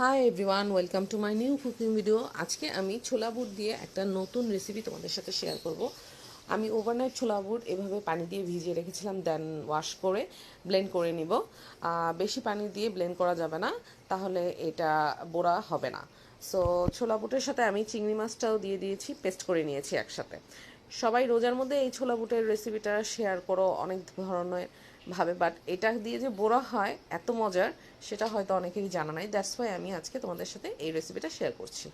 Hi everyone, welcome to my new cooking video. আজকে আমি ছোলা বুট দিয়ে একটা নতুন রেসিপি তোমাদের সাথে শেয়ার করব। আমি ওভারনাইট ছোলা বুট এভাবে পানি দিয়ে ভিজিয়ে রেখেছিলাম, দেন ওয়াশ করে ব্লেন্ড করে নিব। বেশি পানি দিয়ে ব্লেন্ড করা যাবে না, তাহলে এটা বোড়া হবে না। সো ছোলা বুটের সাথে আমি চিংড়ি মাছটাও দিয়ে দিয়েছি, পেস্ট করে নিয়েছি একসাথে। সবাই রোজার মধ্যে এই ছোলা বুটের রেসিপিটা শেয়ার করো অনেক ধরনের ভাবে, বাট এটা দিয়ে যে বোড়া হয় এত মজার সেটা হয়তো অনেকেরই জানা নাই। দ্যাটস ওয়াই আমি আজকে তোমাদের সাথে এই রেসিপিটা শেয়ার করছি।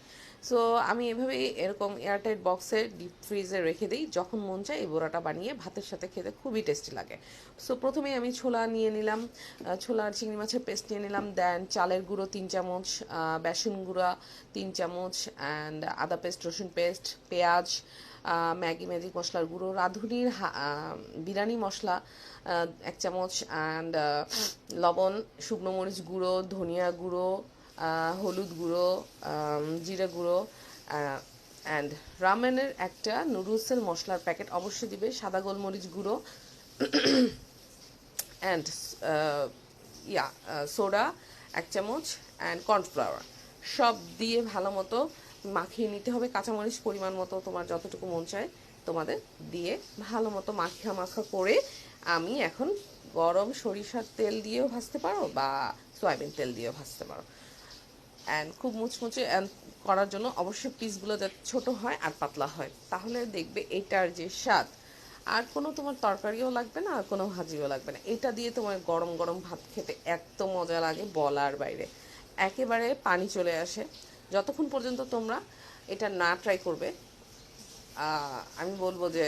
সো আমি এভাবেই এরকম এয়ারটাইট বক্সে ডিপ ফ্রিজে রেখে দিই, যখন মন চায় এই বোড়াটা বানিয়ে ভাতের সাথে খেতে খুবই টেস্টি লাগে। সো প্রথমেই আমি ছোলা নিয়ে নিলাম, ছোলার চিংড়ি মাছের পেস্ট নিয়ে নিলাম, দেন চালের গুঁড়ো 3 চামচ, বেসন গুঁড়া 3 চামচ, অ্যান্ড আদা পেস্ট, রসুন পেস্ট, পেঁয়াজ, ম্যাগি ম্যাজিক মশলার গুঁড়ো, রাঁধুনির বিরিয়ানি মশলা 1 চামচ, অ্যান্ড লবণ, শুকনো মরিচ গুঁড়ো, ধনিয়া গুঁড়ো, হলুদ গুঁড়ো, জিরে গুঁড়ো, অ্যান্ড রামেনের একটা নুডলসের মশলার প্যাকেট অবশ্যই দিবে, সাদা গোলমরিচ গুঁড়ো, অ্যান্ড সোডা 1 চামচ, অ্যান্ড কর্নফ্লাওয়ার সব দিয়ে ভালো মতো মাখিয়ে নিতে হবে। কাঁচামরিচ পরিমাণ মতো তোমার যতটুকু মন চায় তোমাদের দিয়ে ভালো মতো মাখা মাখা করে আমি এখন গরম সরিষার তেল দিয়েও ভাজতে পারো বা সয়াবিন তেল দিয়েও ভাজতে পারো। অ্যান্ড খুব মুচমুচে করার জন্য অবশ্যই পিসগুলো যাতে ছোটো হয় আর পাতলা হয়, তাহলে দেখবে এটার যে স্বাদ, আর কোনো তোমার তরকারিও লাগবে না আর কোনো ভাজিও লাগবে না। এটা দিয়ে তোমার গরম গরম ভাত খেতে এত মজা লাগে বলার বাইরে, একেবারে পানি চলে আসে। যতক্ষণ পর্যন্ত তোমরা এটা না ট্রাই করবে আমি বলবো যে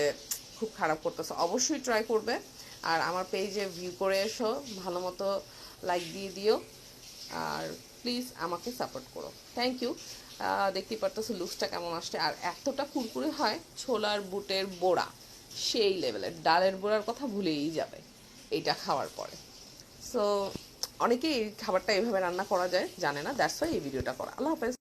খুব খারাপ করতেছো। অবশ্যই ট্রাই করবে, আর আমার পেজে ভিউ করে এসো, ভালো মতো লাইক দিয়ে দিও, আর প্লিজ আমাকে সাপোর্ট করো। Thank you. দেখতেই পারতেছো লুকসটা কেমন আসছে, আর এতটা কুরকুরে হয়। ছোলার বুটের বড়া সেই লেভেলের, ডালের বড়ার কথা ভুলেই যাবে এইটা খাওয়ার পরে। সো অনেকেই এই খাবারটা এইভাবে রান্না করা যায় জানে না, দ্যাটস ওয়াই এই ভিডিওটা করা। আল্লাহ হাফেজ।